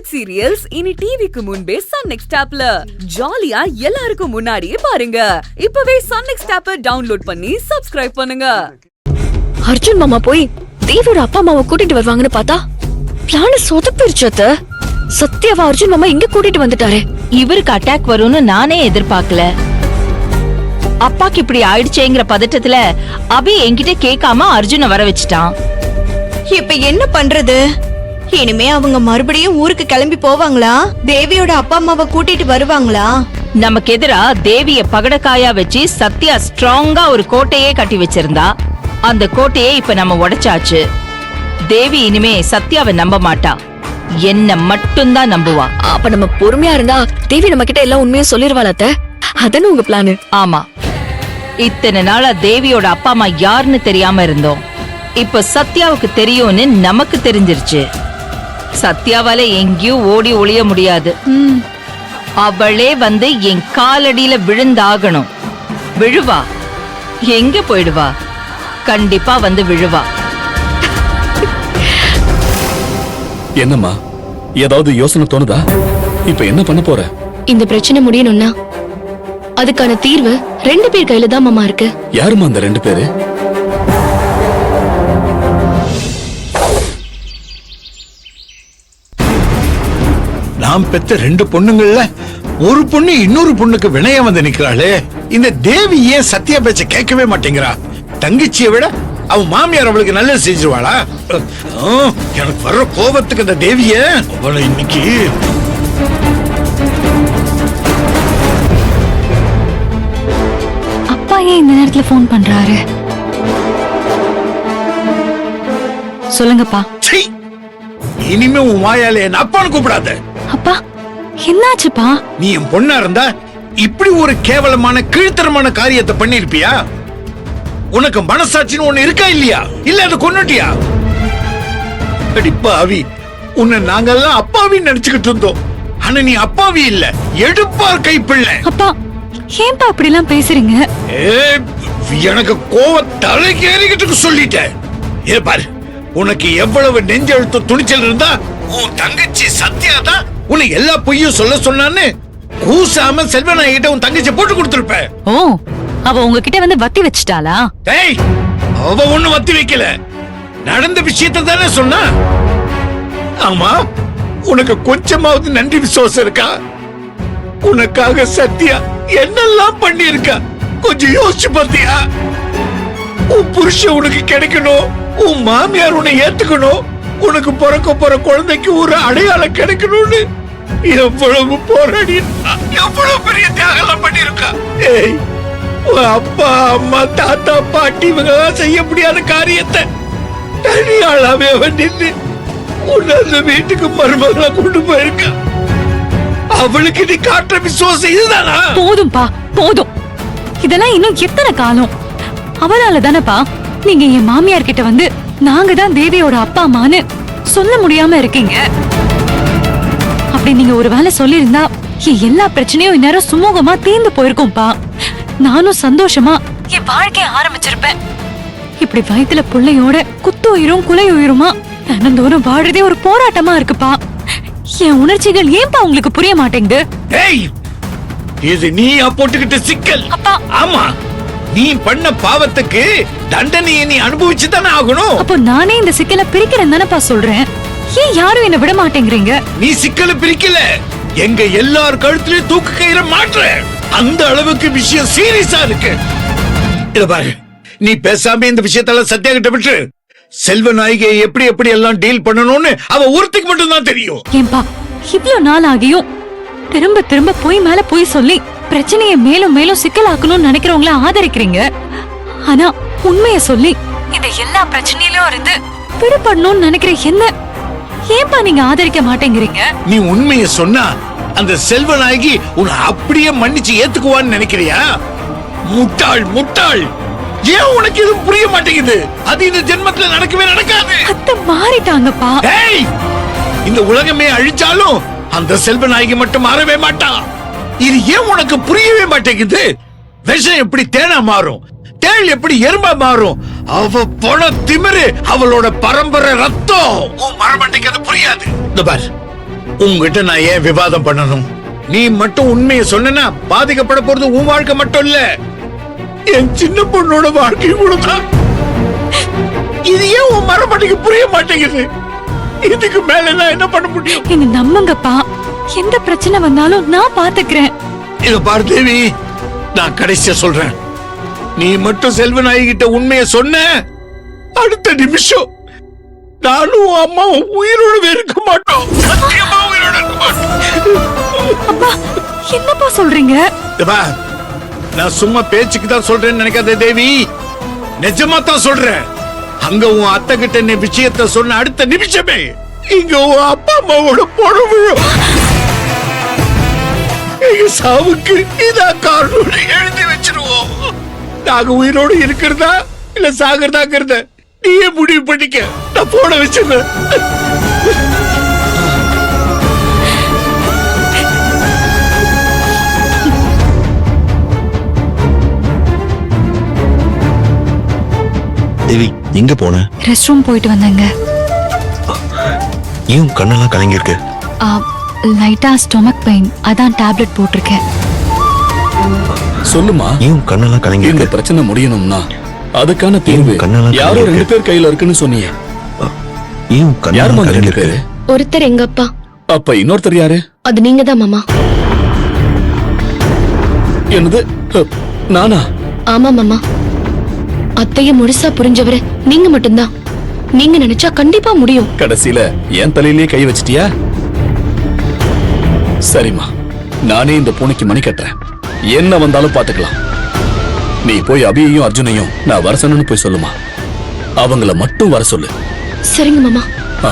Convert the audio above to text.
Web serials இனி டிவிக்கு முன்பே சன் நெக்ஸ்ட் ஆப்ல ஜாலியா எல்லாருக்கும் முன்னாடியே பாருங்க. இப்பவே சன் நெக்ஸ்ட் ஆப்பை டவுன்லோட் பண்ணி சப்ஸ்கிரைப் பண்ணுங்க. அர்ஜுன் மாமா போய் தேவியோட அப்பா அம்மாவை கூட்டிட்டு வருவாங்கன்னு பார்த்தா பிளான சொதப்பிருச்சத. சத்யாவா அர்ஜுன் மாமா இங்க கூட்டிட்டு வந்துட்டாரு. இவருக்கு அட்டாக் வரும்னு நானே எதிர்பார்க்கல. அப்பாக்கு இப்படி ஆயிடுச்சேங்கிற பதட்டத்துல அபி என்கிட்ட கேட்காம அர்ஜுனை வர வச்சுட்டான். இப்ப என்ன பண்றது? இனிமே அவங்க மறுபடியும் ஊருக்கு கிளம்பி போவாங்களா? தேவியோட அப்பா அம்மாவை கூட்டிட்டு வருவாங்களா? நமக்கு எதிரா தேவிய பகடக்காயா வச்சு சத்யா ஸ்ட்ராங்கா ஒரு கோட்டையே கட்டி வச்சிருந்தா. அந்த கோட்டையே இப்ப நம்ம உடைச்சாச்சு. தேவி இனிமே சத்யாவை நம்ப மாட்டா, என்ன மட்டும்தான் நம்புவா. அப்ப நம்ம பொறுமையா இருந்தா தேவி நம்ம கிட்ட எல்லாம் உண்மையா சொல்லிருவாளத்த. அதானே உங்க பிளானு? ஆமா, இத்தனை நாளா தேவியோட அப்பா அம்மா யாருன்னு தெரியாம இருந்தோம். இப்ப சத்யாவுக்கு தெரியும்னு நமக்கு தெரிஞ்சிருச்சு. சத்யாவால எங்கேயும் ஓடி ஒளிய முடியாது. அவளே வந்து என் காலடியில விழுந்தாகணும். விழுவா, எங்க போயிடுவா? கண்டிப்பா வந்து விழுவா. என்னம்மா, ஏதாவது யோசனை தோணுதா? இப்ப என்ன பண்ண போற? இந்த பிரச்சனை முடியணும்னா அதுக்கான தீர்வு 2 பேர் கையில தான் மாமா இருக்கு. யாருமா அந்த 2 பேரு? நாம் பெத்த 2 பொண்ணுங்கள்ல ஒரு பொண்ணு இன்னொரு பொண்ணுக்கு வினயம் வந்து நிக்கிறாளே. இந்த தேவி ஏன் சத்யா பேச்ச கேட்கவே மாட்டேங்கிறா? தங்கச்சியை விட அவன் மாமியார் அவளுக்கு நல்லது செஞ்சிருவாளா? எனக்கு வர்ற கோபத்துக்கு அந்த தேவிய அவளை இன்னைக்கு. அப்பா ஏன் இந்த நேரத்துல போன் பண்றாரு? சொல்லுங்கப்பா. இனிமே உன் வாயால என் அப்பான்னு கூப்பிடாத. அப்பா என்னாச்சுப்பா? நீ என் பொண்ணா இருந்தா இப்படி ஒரு கேவலமான கீழ்த்தரமான காரியத்தை பண்ணிருப்பியா? உனக்கு மனசாட்சின்னு ஒண்ணு இருக்கா இல்லையா? இல்ல அதை கொன்னுட்டியா? அடி, உன்னை நாங்கெல்லாம் அப்பாவின்னு நினைச்சுக்கிட்டு இருந்தோம். ஆனா நீ அப்பாவி இல்ல, எடுப்பார் கைப்பிள்ளை. அப்பா ஏன்பா அப்படி எல்லாம் பேசுறீங்க? எனக்கு கோவம் தலைக்கு ஏறிக்கிட்டு சொல்லிட்டேன். ஏ பாரு, உனக்கு எவ்வளவு நெஞ்செழுத்து துணிச்சல் இருந்தா உன் தங்கச்சி சத்யா தான் உன்னை எல்லா பொய்யும் சொல்ல சொன்னான்னு கூசாம செல்வநாயகிட்ட உன் தங்கச்சி போட்டு கொடுத்திருப்ப. ஓ, அவ உங்ககிட்ட வந்து வத்தி வச்சிட்டாளா? டேய், அவ ஒண்ணு வத்தி வைக்கல, நடந்த விஷயத்தை தானே சொன்னா. ஆமா, உனக்கு கொஞ்சமாவது நன்றி விசுவாசம் இருக்கா? உனக்காக சத்யா என்னெல்லாம் பண்ணி இருக்கா கொஞ்சம் யோசிச்சு பார்த்தியா? உன் புருஷன் உனக்கு கிடைக்கணும், உன் மாமியார் உன்னை ஏத்துக்கணும், உனக்கு பிறக்க போற குழந்தைக்கு ஒரு அடையாளம் கிடைக்கணும்னு எவ்வளவு போராடி, எவ்வளவு பெரிய தியாகம் பண்ணிருக்கா. ஏய், உன் அப்பா அம்மா தாத்தா பாட்டி இவங்க செய்ய முடியாத காரியத்தை தனியாளாவே நின்று உன்னை அந்த வீட்டுக்கு மருமகளா கொண்டு போயிருக்கா. அவளுக்கு நீ காட்டுற விசுவாசம் இதுதானா? போதும்பா, போதும். இதெல்லாம் இன்னும் எத்தனை காலம்? அவளால தானப்பா நீங்க என் மாமியார் கிட்ட வந்து நாங்க தான் தேவியோட அப்பா அம்மான்னு சொல்ல முடியாம இருக்கீங்க. அப்படி நீங்க ஒரு வேளை சொல்லிருந்தா என் எல்லா பிரச்சனையும் இந்நேரம் சுமூகமா தீர்ந்து போயிருக்கும்பா. நானும் சந்தோஷமா என் வாழ்க்கைய ஆரம்பிச்சிருப்பேன். இப்படி வயித்துல புள்ளையோட குத்து உயிரும் குலை உயிருமா தினந்தோறும் வாழறதே ஒரு போராட்டமா இருக்குப்பா. என் உணர்ச்சிகள் ஏன்பா உங்களுக்கு புரிய மாட்டேங்குது? இது நீயா போட்டுக்கிட்ட சிக்கல். ஆமா, நீ பண்ண பாவத்துக்கு தண்டனையை நீ அனுபவிச்சு தானே ஆகணும். அப்போ நானே இந்த சிக்கலை பிரிக்கிறேன் தானப்பா சொல்றேன். ஏன் யாரும் என்ன விட மாட்டேங்கிறீங்க? நீ சிக்கலை பிரிக்கல, எங்க எல்லார் கழுத்துலயும் தூக்கு கயிறை மாற்ற. அந்த அளவுக்கு விஷயம் சீரியஸா இருக்கு. இத பாரு, நீ பேசாம இந்த விஷயத்தெல்லாம் சத்யா கிட்ட விட்டு செல்வநாயகியை எப்படி எப்படி எல்லாம் டீல் பண்ணணும்னு அவ ஒருத்திக்கு மட்டும் தான் தெரியும். ஏன்பா இவ்ளோ நாள் ஆகியும் திரும்ப திரும்ப போய் மேல போய் சொல்லி பிரச்சனையை மேலும் மேலும் சிக்கலாக்கணும்னு நினைக்கிறவங்கள ஆதரிக்கிறீங்க. ஆனா உண்மைய சொல்லி இந்த எல்லா பிரச்சனையிலும் இருந்து விடுபடணும்னு நினைக்கிற என்ன ஏன்பா நீங்க ஆதரிக்க மாட்டேங்கிறீங்க? நீ உண்மைய சொன்னா அந்த செல்வநாயகி உன்னை அப்படியே மன்னிச்சு ஏத்துக்குவான்னு நினைக்கிறியா? முட்டாள், முட்டாள். ஏன் உனக்கு இது புரிய மாட்டேங்குது? அது இந்த ஜென்மத்துல நடக்கவே நடக்காது. அத்தை மாறிட்டாங்கப்பா. இந்த உலகமே அழிச்சாலும் அந்த செல்வநாயகி மட்டும் மாறவே மாட்டா. இது ஏன் உனக்கு புரியவே மாட்டேங்குது? விஷம் எப்படி தேனா மாறும், தேள் எப்படி எறும்பா மாறும். அவ போன திமிரு, அவளோட பரம்பரை ரத்தம். உன் மரமண்டைக்கு அது புரியாது. இந்த பார், உங்ககிட்ட நான் ஏன் விவாதம் பண்ணணும்? நீ மட்டும் உண்மையை சொன்னா பாதிக்கப்பட போறது உன் வாழ்க்கை மட்டும் இல்ல, என் சின்ன பொண்ணோட வாழ்க்கை கூட தான். இது ஏன் உன் மரமட்டிக்கு புரிய மாட்டேங்குது? இதுக்கு மேல நான் என்ன பண்ண முடியும்? என்ன நம்புங்கப்பா, எந்த பிரச்சனை வந்தாலும் நான் பாத்துக்கிறேன். இத பாரு தேவி, நான் கடைசியா சொல்றேன், நீ மட்டும் செல்வநாயகி கிட்ட உண்மையை சொன்ன அடுத்த நிமிஷம் நானும் அம்மாவும் உயிரோடு இருக்க மாட்டோம். சத்தியமா உயிரோட இருக்க மாட்டோம். அப்பா, என்னப்பா சொல்றீங்க? இதோ, நான் சும்மா பேச்சுக்கு தான் சொல்றேன்னு நினைக்காத தேவி, நிஜமா தான் சொல்றேன். அங்க உன் அத்தை கிட்ட நீ விஷயத்த சொன்ன அடுத்த நிமிஷமே இங்க உன் அப்பா அம்மாவோட பொண்ணு விழும். எங்க சாவுக்கு இதான் காரணம் எழுதி வச்சிருவோம். நாங்க உயிரோடு இருக்கிறதா இல்ல சாகிறதாங்கிறத நீயே முடிவு பண்ணிக்க. நான் போட வச்சிருந்தேன். தேவி எங்க போன? ரெஸ்ட் ரூம் போயிட்டு வந்தேங்க. ஏன் கண்ணெல்லாம் கலங்கி இருக்கு? லைட்டா ஸ்டொமக் பெயின், அதான் டேப்லெட் போட்டிருக்கேன். சொல்லுமா, ஏன் கண்ணெல்லாம் கலங்கி இந்த இருக்கு? பிரச்சனை முடியணும்னா அதுக்கான தீர்வு கண்ணெல்லாம் யாரோ கலங்கி 2 இருக்கு. பேர் கையில இருக்குன்னு சொன்னீங்க. ஏன் யாருமா கண்ணெல்லாம் அந்த கலங்கி 2 பேரு? இருக்கு? ஒருத்தர் எங்க அப்பா, அப்ப இன்னொருத்தர் யாரு? அது நீங்க தான் மாமா. என்னது? நானா? ஆமா மாமா, அத்தைய முழுசா புரிஞ்சவரு நீங்க மட்டும்தான். நீங்க நினைச்சா கண்டிப்பா முடியும். கடைசியில என் தலையிலேயே கை வச்சிட்டியா? சரிம்மா, நானே இந்த பூனைக்கு மணி கட்டுறேன். என்ன வந்தாலும் பாத்துக்கலாம். நீ போய் அபியையும் அர்ஜுனையும் நான் வர சொன்னு போய் சொல்லுமா. அவங்கள மட்டும் வர சொல்லு. சரிங்க மாமா. ஆ.